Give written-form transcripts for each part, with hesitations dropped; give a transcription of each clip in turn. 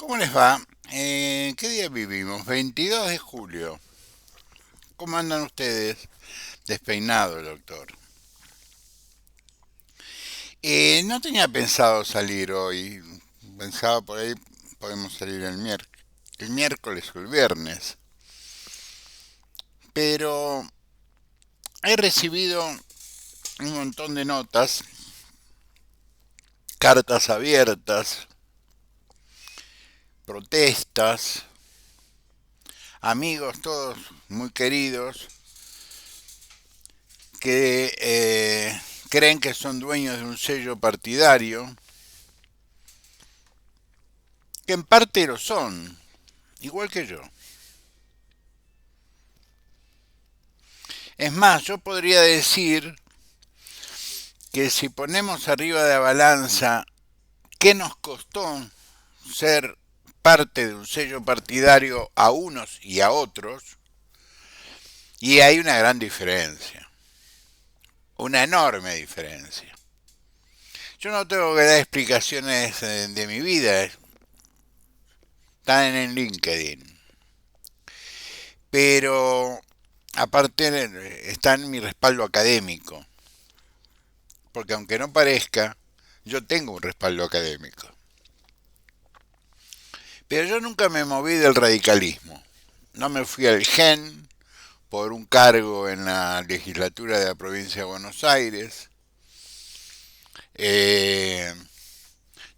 ¿Cómo les va? ¿Qué día vivimos? 22 de julio. ¿Cómo andan ustedes? Despeinado, doctor. No tenía pensado salir hoy. Pensaba por ahí podemos salir el miércoles o el viernes. Pero he recibido un montón de notas, cartas abiertas, protestas, amigos todos muy queridos que creen que son dueños de un sello partidario, que en parte lo son, igual que yo. Es más, yo podría decir que si ponemos arriba de la balanza qué nos costó ser parte de un sello partidario a unos y a otros, y hay una gran diferencia, una enorme diferencia. Yo no tengo que dar explicaciones de mi vida, están en LinkedIn, pero aparte está en mi respaldo académico, porque aunque no parezca, yo tengo un respaldo académico. Pero yo nunca me moví del radicalismo. No me fui al GEN por un cargo en la legislatura de la provincia de Buenos Aires. Eh,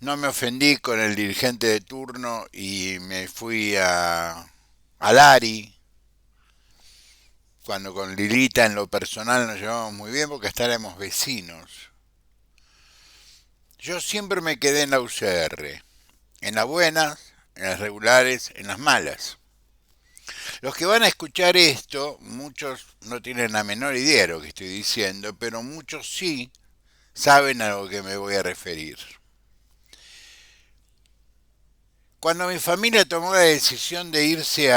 no me ofendí con el dirigente de turno y me fui a Lari, cuando con Lilita en lo personal nos llevamos muy bien porque estábamos vecinos. Yo siempre me quedé en la UCR, en las buenas, en las regulares, en las malas. Los que van a escuchar esto, muchos no tienen la menor idea de lo que estoy diciendo, pero muchos sí saben a lo que me voy a referir. Cuando mi familia tomó la decisión de irse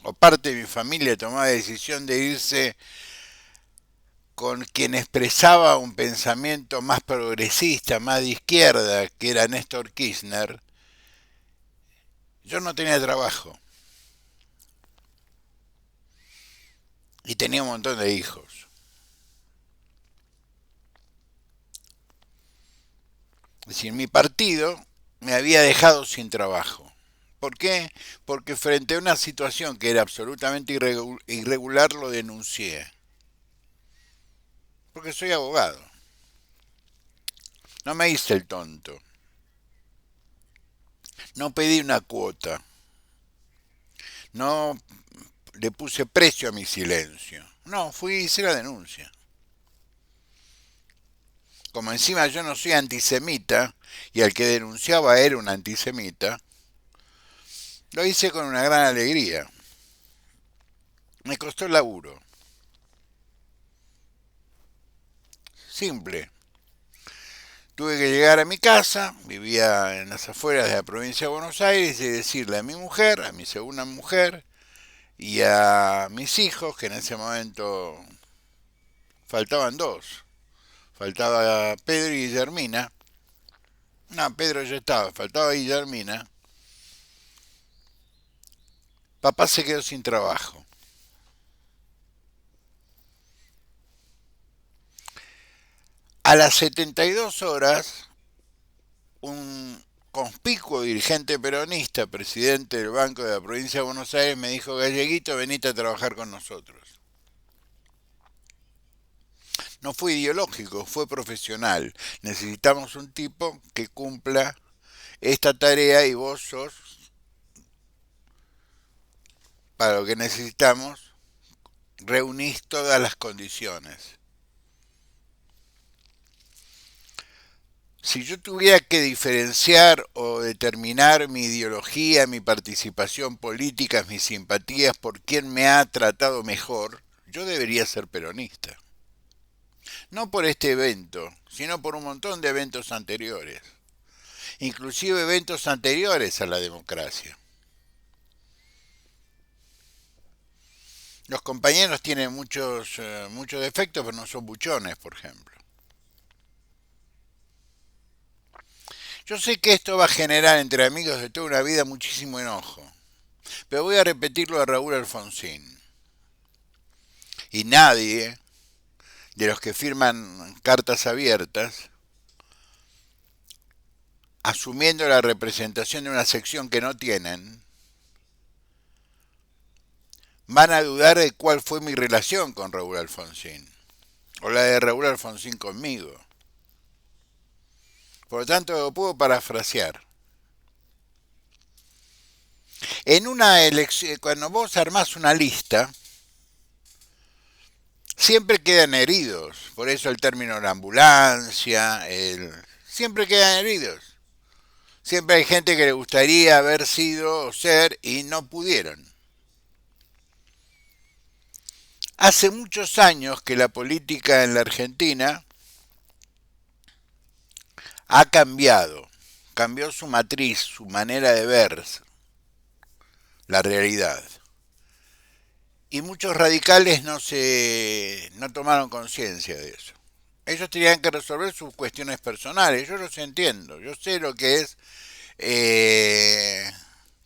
o parte de mi familia tomó la decisión de irse con quien expresaba un pensamiento más progresista, más de izquierda, que era Néstor Kirchner, yo no tenía trabajo y tenía un montón de hijos. Es decir, mi partido me había dejado sin trabajo. ¿Por qué? Porque frente a una situación que era absolutamente irregular lo denuncié. Porque soy abogado. No me hice el tonto. No pedí una cuota. No le puse precio a mi silencio. No, fui y hice la denuncia. Como encima yo no soy antisemita y el que denunciaba era un antisemita, lo hice con una gran alegría. Me costó el laburo. Simple. Tuve que llegar a mi casa, vivía en las afueras de la provincia de Buenos Aires, y decirle a mi mujer, a mi segunda mujer y a mis hijos, que en ese momento faltaban dos. Faltaba Pedro y Guillermina. No, Pedro ya estaba, faltaba Guillermina. Papá se quedó sin trabajo. A las 72 horas, un conspicuo dirigente peronista, presidente del Banco de la Provincia de Buenos Aires, me dijo: Galleguito, venite a trabajar con nosotros. No fue ideológico, fue profesional. Necesitamos un tipo que cumpla esta tarea y vos sos, para lo que necesitamos, reunís todas las condiciones. Si yo tuviera que diferenciar o determinar mi ideología, mi participación política, mis simpatías por quién me ha tratado mejor, yo debería ser peronista. No por este evento, sino por un montón de eventos anteriores, inclusive eventos anteriores a la democracia. Los compañeros tienen muchos defectos, pero no son buchones, por ejemplo. Yo sé que esto va a generar entre amigos de toda una vida muchísimo enojo, pero voy a repetirlo a Raúl Alfonsín. Y nadie de los que firman cartas abiertas, asumiendo la representación de una sección que no tienen, van a dudar de cuál fue mi relación con Raúl Alfonsín, o la de Raúl Alfonsín conmigo. Por lo tanto, lo puedo parafrasear. En una elección, cuando vos armás una lista, siempre quedan heridos. Por eso el término la ambulancia, siempre quedan heridos. Siempre hay gente que le gustaría haber sido o ser y no pudieron. Hace muchos años que la política en la Argentina ha cambiado. Cambió su matriz, su manera de ver la realidad. Y muchos radicales no tomaron conciencia de eso. Ellos tenían que resolver sus cuestiones personales. Yo los entiendo. Yo sé lo que es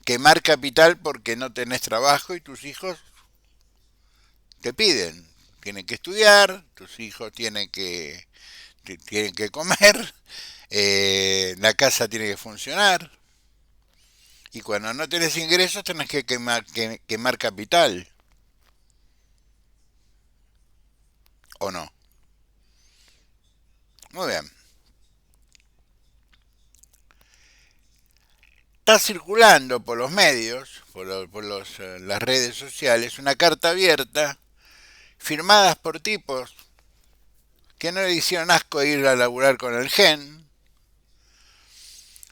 quemar capital porque no tenés trabajo y tus hijos te piden. Tienen que estudiar, tus hijos tienen que comer, la casa tiene que funcionar. Y cuando no tenés ingresos tenés que quemar capital. ¿O no? Muy bien. Está circulando por los medios, las redes sociales, una carta abierta firmadas por tipos que no le hicieron asco ir a laburar con el GEN,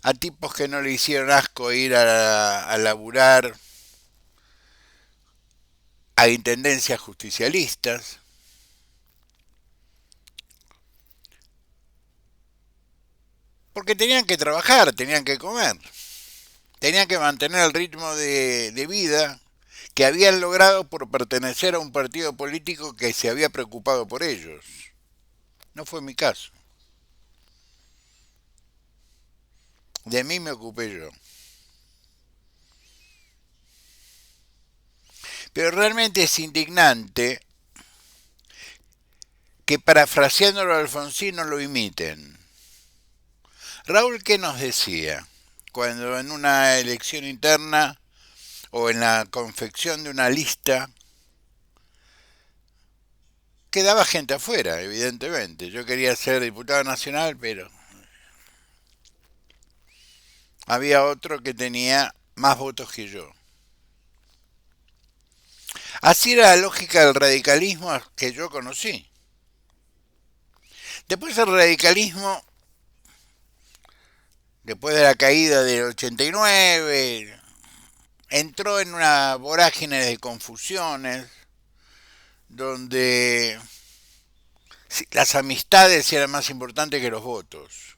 a tipos que no le hicieron asco ir a laburar a intendencias justicialistas, porque tenían que trabajar, tenían que comer, tenían que mantener el ritmo de vida que habían logrado por pertenecer a un partido político que se había preocupado por ellos. No fue mi caso. De mí me ocupé yo. Pero realmente es indignante que parafraseándolo a Alfonsín no lo imiten. Raúl, ¿qué nos decía? Cuando en una elección interna o en la confección de una lista quedaba gente afuera, evidentemente. Yo quería ser diputado nacional, pero había otro que tenía más votos que yo. Así era la lógica del radicalismo que yo conocí. Después el radicalismo, después de la caída del 89, entró en una vorágine de confusiones donde las amistades eran más importantes que los votos.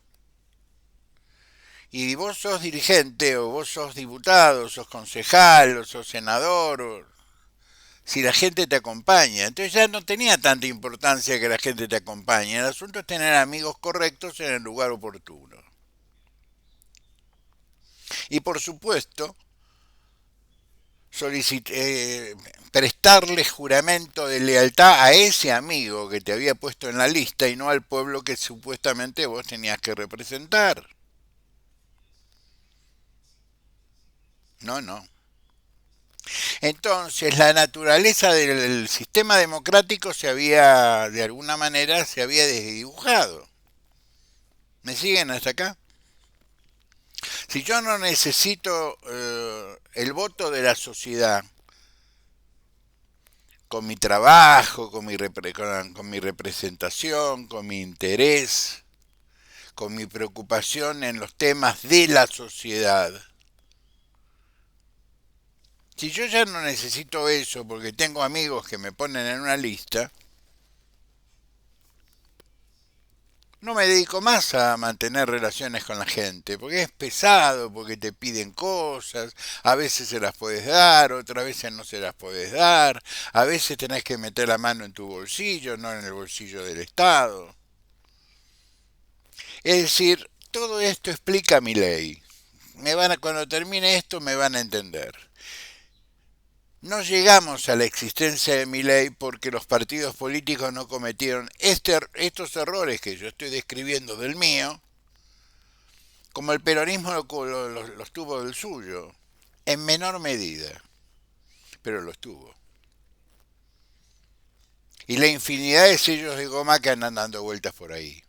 Y vos sos dirigente, o vos sos diputado, sos concejal, o sos senador, o si la gente te acompaña. Entonces ya no tenía tanta importancia que la gente te acompañe. El asunto es tener amigos correctos en el lugar oportuno. Y por supuesto, prestarle juramento de lealtad a ese amigo que te había puesto en la lista y no al pueblo que supuestamente vos tenías que representar. No, no. Entonces, la naturaleza del sistema democrático de alguna manera, se había desdibujado. ¿Me siguen hasta acá? Si yo no necesito el voto de la sociedad, con mi trabajo, con mi representación, con mi interés, con mi preocupación en los temas de la sociedad, si yo ya no necesito eso porque tengo amigos que me ponen en una lista, no me dedico más a mantener relaciones con la gente, porque es pesado, porque te piden cosas, a veces se las puedes dar, otras veces no se las puedes dar, a veces tenés que meter la mano en tu bolsillo, no en el bolsillo del Estado. Es decir, todo esto explica Milei. Cuando termine esto me van a entender. No llegamos a la existencia de Milei porque los partidos políticos no cometieron estos errores que yo estoy describiendo del mío, como el peronismo los tuvo del suyo, en menor medida, pero los tuvo. Y la infinidad de sellos de goma que andan dando vueltas por ahí.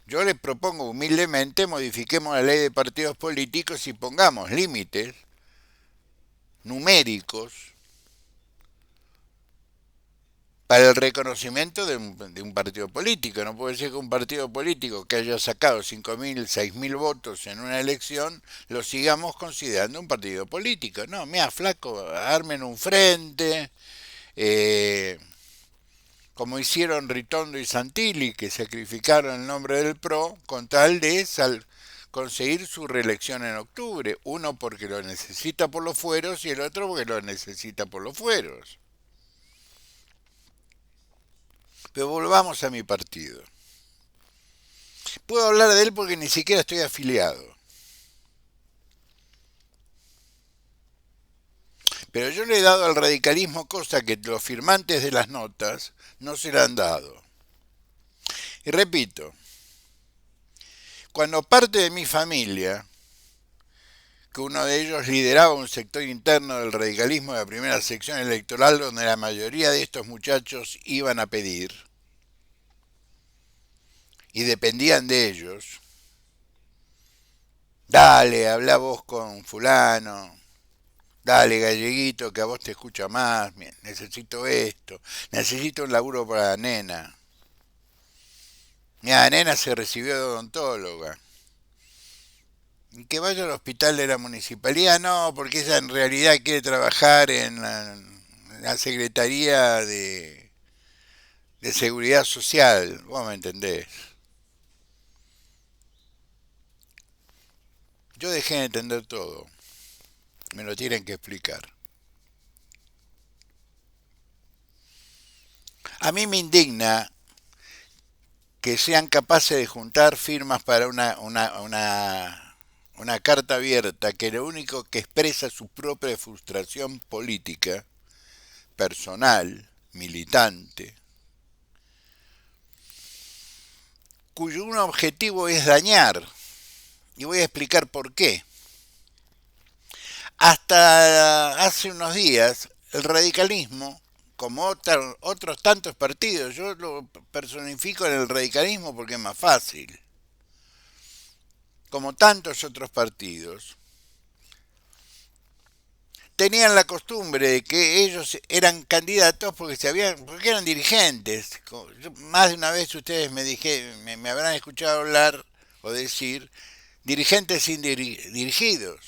Yo les propongo humildemente modifiquemos la ley de partidos políticos y pongamos límites numéricos para el reconocimiento de un partido político. No puede ser que un partido político que haya sacado 5.000, 6.000 votos en una elección lo sigamos considerando un partido político. No, mira, flaco, armen un frente, como hicieron Ritondo y Santilli, que sacrificaron el nombre del PRO con tal de conseguir su reelección en octubre. Uno porque lo necesita por los fueros y el otro porque lo necesita por los fueros. Pero volvamos a mi partido. Puedo hablar de él porque ni siquiera estoy afiliado. Pero yo le he dado al radicalismo cosa que los firmantes de las notas no se le han dado. Y repito, cuando parte de mi familia, que uno de ellos lideraba un sector interno del radicalismo de la primera sección electoral donde la mayoría de estos muchachos iban a pedir, y dependían de ellos, dale, habla vos con fulano, dale galleguito que a vos te escucha más, necesito esto, necesito un laburo para la nena. Mira, la nena se recibió de odontóloga. Y que vaya al hospital de la municipalidad, no, porque ella en realidad quiere trabajar en la Secretaría de Seguridad Social, vos me entendés. Yo dejé de entender todo, me lo tienen que explicar. A mí me indigna que sean capaces de juntar firmas para una carta abierta que lo único que expresa su propia frustración política, personal, militante, cuyo un objetivo es dañar. Y voy a explicar por qué. Hasta hace unos días, el radicalismo, como otros tantos partidos, yo lo personifico en el radicalismo porque es más fácil, como tantos otros partidos, tenían la costumbre de que ellos eran candidatos porque eran dirigentes. Más de una vez ustedes me habrán escuchado hablar o decir dirigentes dirigidos.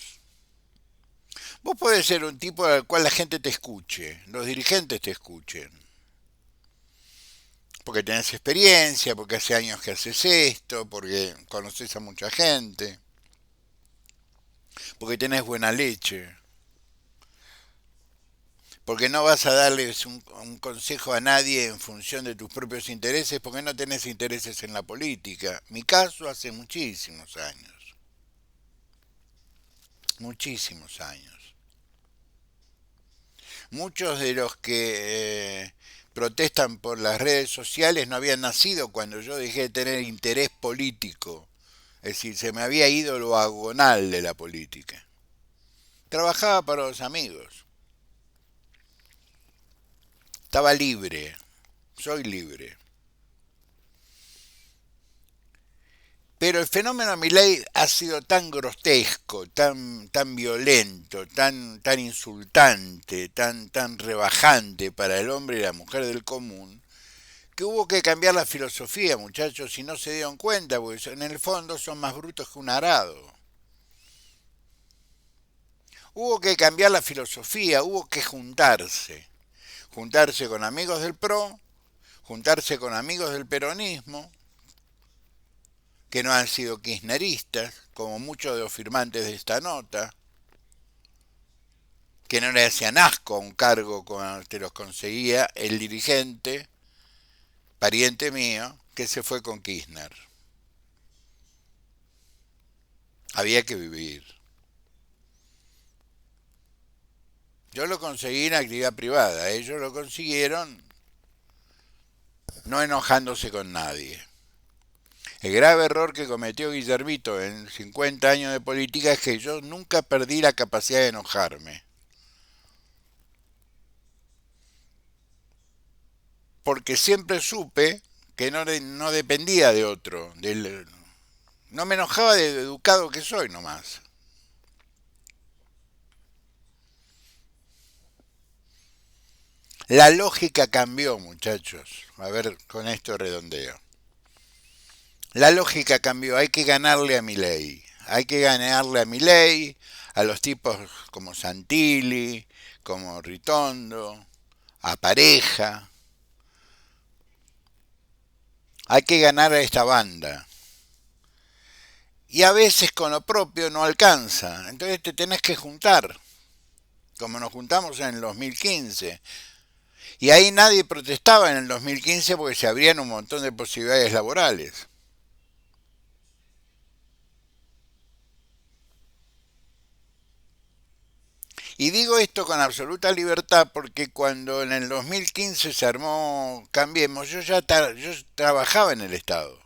Vos podés ser un tipo al cual la gente te escuche, los dirigentes te escuchen. Porque tenés experiencia, porque hace años que haces esto, porque conoces a mucha gente, porque tenés buena leche, porque no vas a darles un consejo a nadie en función de tus propios intereses, porque no tenés intereses en la política. Mi caso hace muchísimos años. Muchísimos años. Muchos de los que protestan por las redes sociales no habían nacido cuando yo dejé de tener interés político. Es decir, se me había ido lo agonal de la política. Trabajaba para los amigos. Estaba libre. Soy libre. Pero el fenómeno Milei ha sido tan grotesco, tan violento, tan insultante, tan rebajante para el hombre y la mujer del común, que hubo que cambiar la filosofía, muchachos, si no se dieron cuenta, porque en el fondo son más brutos que un arado. Hubo que cambiar la filosofía, hubo que juntarse con amigos del PRO, juntarse con amigos del peronismo, que no han sido kirchneristas, como muchos de los firmantes de esta nota, que no le hacían asco a un cargo cuando te los conseguía el dirigente, pariente mío, que se fue con Kirchner. había que vivir. Yo lo conseguí en actividad privada, ellos lo consiguieron no enojándose con nadie. El grave error que cometió Guillermito en 50 años de política es que yo nunca perdí la capacidad de enojarme. Porque siempre supe que no dependía de otro. No me enojaba de educado que soy nomás. La lógica cambió, muchachos. A ver, con esto redondeo. La lógica cambió. Hay que ganarle a Milei. Hay que ganarle a Milei, a los tipos como Santilli, como Ritondo, a Pareja. Hay que ganar a esta banda. Y a veces con lo propio no alcanza. Entonces te tenés que juntar, como nos juntamos en el 2015. Y ahí nadie protestaba en el 2015 porque se abrían un montón de posibilidades laborales. Y digo esto con absoluta libertad porque cuando en el 2015 se armó Cambiemos, yo trabajaba en el Estado.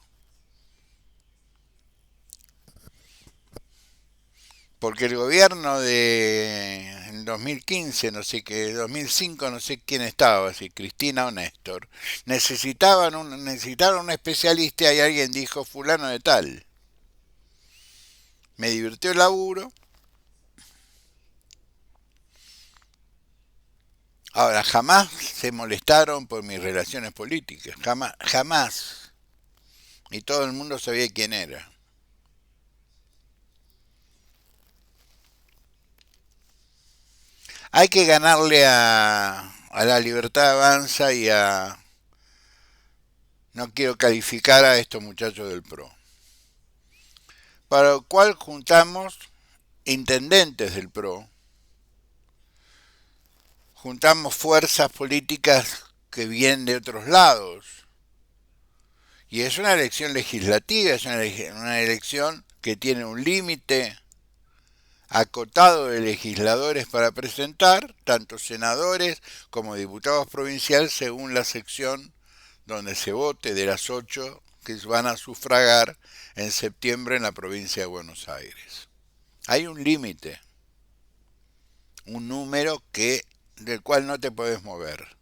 Porque el gobierno de en 2015, no sé qué, 2005, no sé quién estaba, si Cristina o Néstor, necesitaron un especialista y alguien dijo fulano de tal. Me divirtió el laburo. Ahora, jamás se molestaron por mis relaciones políticas, jamás, jamás. Y todo el mundo sabía quién era. Hay que ganarle a la Libertad Avanza y a... No quiero calificar a estos muchachos del PRO. Para lo cual juntamos intendentes del PRO, juntamos fuerzas políticas que vienen de otros lados. Y es una elección legislativa, es una elección que tiene un límite acotado de legisladores para presentar, tanto senadores como diputados provinciales, según la sección donde se vote de las 8 que van a sufragar en septiembre en la provincia de Buenos Aires. Hay un límite, un número del cual no te puedes mover.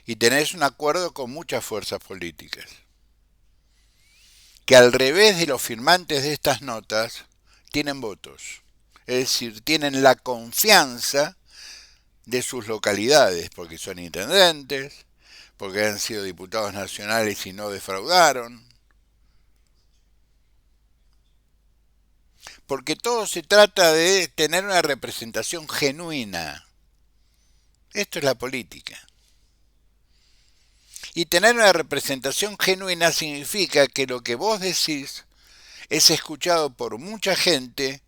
Y tenés un acuerdo con muchas fuerzas políticas, que al revés de los firmantes de estas notas, tienen votos. Es decir, tienen la confianza de sus localidades, porque son intendentes, porque han sido diputados nacionales y no defraudaron. Porque todo se trata de tener una representación genuina. Esto es la política. Y tener una representación genuina significa que lo que vos decís es escuchado por mucha gente,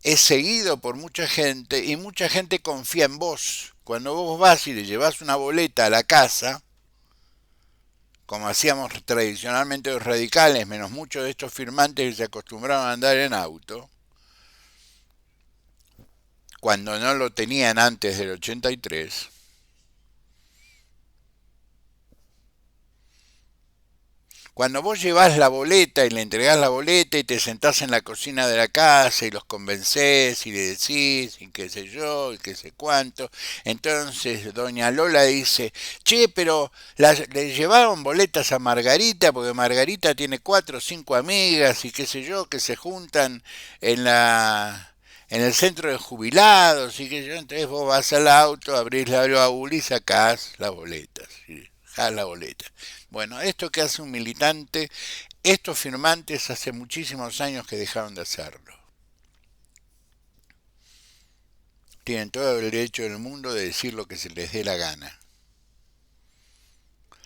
es seguido por mucha gente y mucha gente confía en vos. Cuando vos vas y le llevas una boleta a la casa, como hacíamos tradicionalmente los radicales, menos muchos de estos firmantes que se acostumbraban a andar en auto, cuando no lo tenían antes del 83, cuando vos llevás la boleta y le entregás la boleta y te sentás en la cocina de la casa y los convencés y le decís y qué sé yo y qué sé cuánto, entonces doña Lola dice, che, pero le llevaron boletas a Margarita porque Margarita tiene 4 o 5 amigas y qué sé yo que se juntan en el centro de jubilados y que yo, entonces vos vas al auto, abrís la baúl y sacás las boletas, ¿sí? Dejás la boleta. Bueno, esto que hace un militante, estos firmantes hace muchísimos años que dejaron de hacerlo. Tienen todo el derecho del mundo de decir lo que se les dé la gana.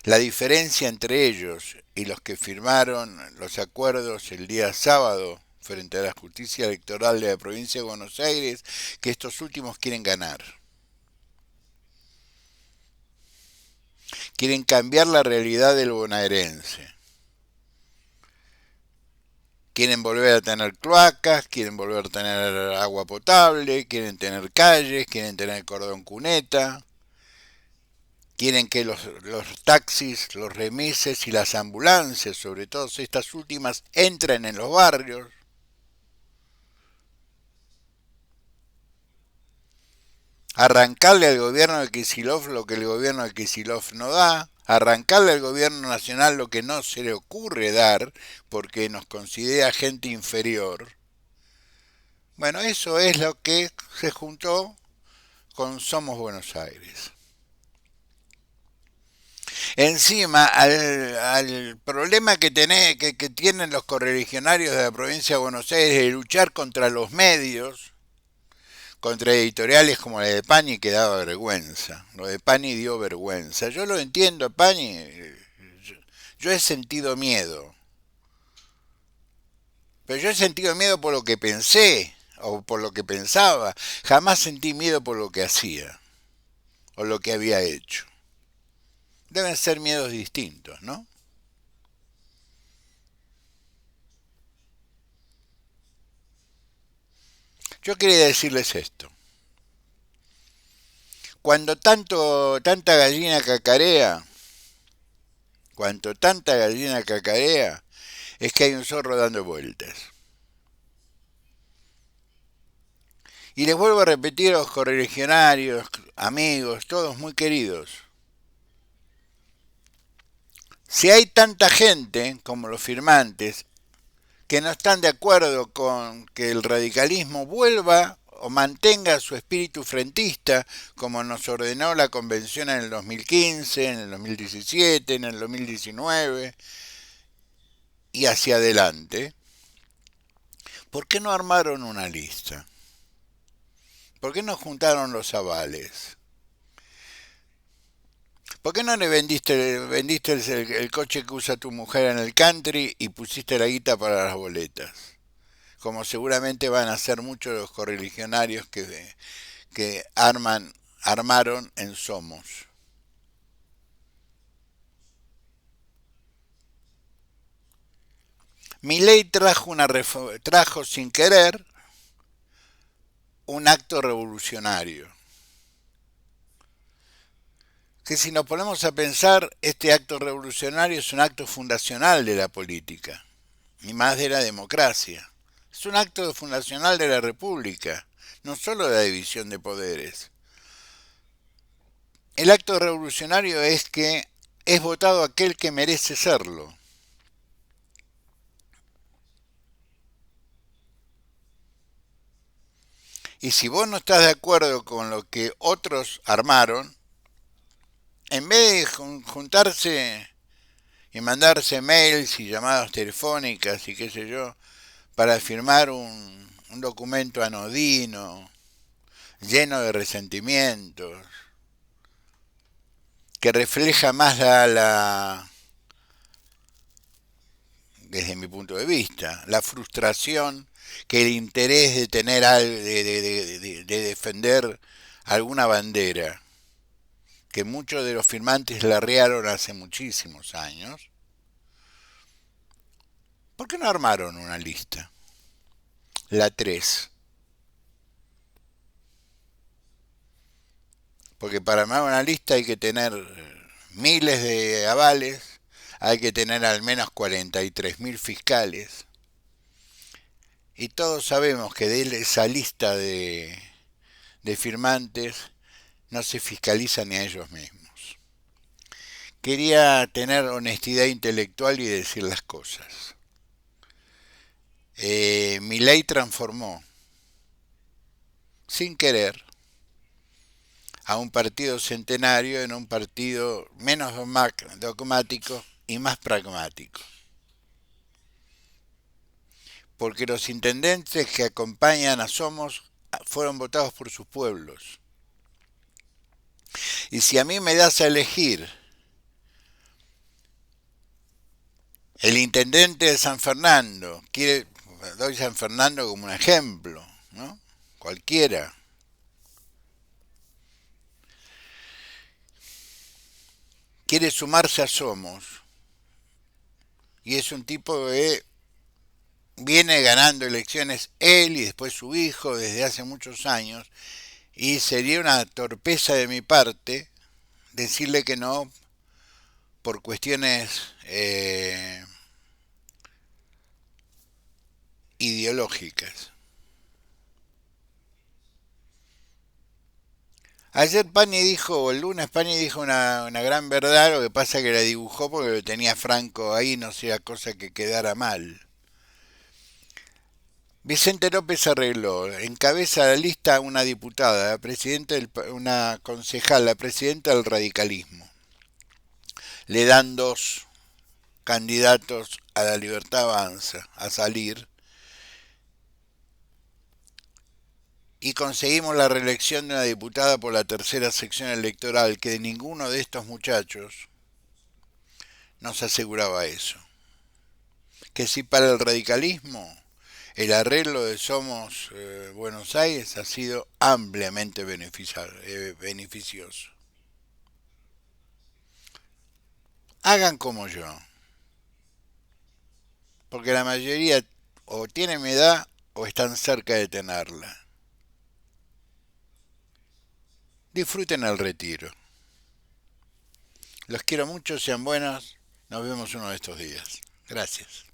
La diferencia entre ellos y los que firmaron los acuerdos el día sábado frente a la justicia electoral de la provincia de Buenos Aires, que estos últimos quieren ganar. Quieren cambiar la realidad del bonaerense. Quieren volver a tener cloacas, quieren volver a tener agua potable, quieren tener calles, quieren tener cordón cuneta, quieren que los taxis, los remises y las ambulancias, sobre todo estas últimas, entren en los barrios. Arrancarle al gobierno de Kicillof lo que el gobierno de Kicillof no da, arrancarle al gobierno nacional lo que no se le ocurre dar porque nos considera gente inferior. Bueno, eso es lo que se juntó con Somos Buenos Aires. Encima, al problema que tienen los correligionarios de la provincia de Buenos Aires de luchar contra los medios, contra editoriales como la de Pani, que daba vergüenza. Lo de Pani dio vergüenza. Yo lo entiendo, Pani. Yo he sentido miedo. Pero yo he sentido miedo por lo que pensé o por lo que pensaba. Jamás sentí miedo por lo que hacía o lo que había hecho. Deben ser miedos distintos, ¿no? Yo quería decirles esto. Cuando tanta gallina cacarea, tanta gallina cacarea, es que hay un zorro dando vueltas. Y les vuelvo a repetir a los correligionarios, amigos, todos muy queridos. Si hay tanta gente como los firmantes que no están de acuerdo con que el radicalismo vuelva o mantenga su espíritu frentista, como nos ordenó la convención en el 2015, en el 2017, en el 2019 y hacia adelante, ¿por qué no armaron una lista? ¿Por qué no juntaron los avales? ¿Por qué no le vendiste el coche que usa tu mujer en el country y pusiste la guita para las boletas? Como seguramente van a hacer muchos de los correligionarios que armaron en Somos. Milei trajo sin querer un acto revolucionario. Que si nos ponemos a pensar, este acto revolucionario es un acto fundacional de la política, y más de la democracia. Es un acto fundacional de la República, no solo de la división de poderes. El acto revolucionario es que es votado aquel que merece serlo. Y si vos no estás de acuerdo con lo que otros armaron, en vez de juntarse y mandarse mails y llamadas telefónicas y qué sé yo, para firmar un documento anodino, lleno de resentimientos, que refleja más desde mi punto de vista, la frustración que el interés de tener de defender alguna bandera que muchos de los firmantes la arrearon hace muchísimos años. ¿Por qué no armaron una lista? La 3. Porque para armar una lista hay que tener miles de avales, hay que tener al menos 43.000 fiscales. Y todos sabemos que de esa lista de firmantes no se fiscaliza ni a ellos mismos. Quería tener honestidad intelectual y decir las cosas. Milei transformó, sin querer, a un partido centenario en un partido menos dogmático y más pragmático. Porque los intendentes que acompañan a Somos fueron votados por sus pueblos. Y si a mí me das a elegir el intendente de San Fernando, doy San Fernando como un ejemplo, ¿no? Cualquiera. Quiere sumarse a Somos y es un tipo de viene ganando elecciones él y después su hijo desde hace muchos años y sería una torpeza de mi parte decirle que no por cuestiones ideológicas. Ayer Pani dijo, o el lunes Pani dijo una gran verdad, lo que pasa que la dibujó porque lo tenía Franco ahí, no sea cosa que quedara mal. Vicente López arregló, encabeza la lista una diputada, la presidenta una concejal, la presidenta del radicalismo. Le dan dos candidatos a la Libertad Avanza a salir y conseguimos la reelección de una diputada por la tercera sección electoral que de ninguno de estos muchachos nos aseguraba eso. Que si para el radicalismo el arreglo de Somos Buenos Aires ha sido ampliamente beneficioso. Hagan como yo, porque la mayoría o tiene mi edad o están cerca de tenerla. Disfruten el retiro. Los quiero mucho, sean buenos. Nos vemos uno de estos días. Gracias.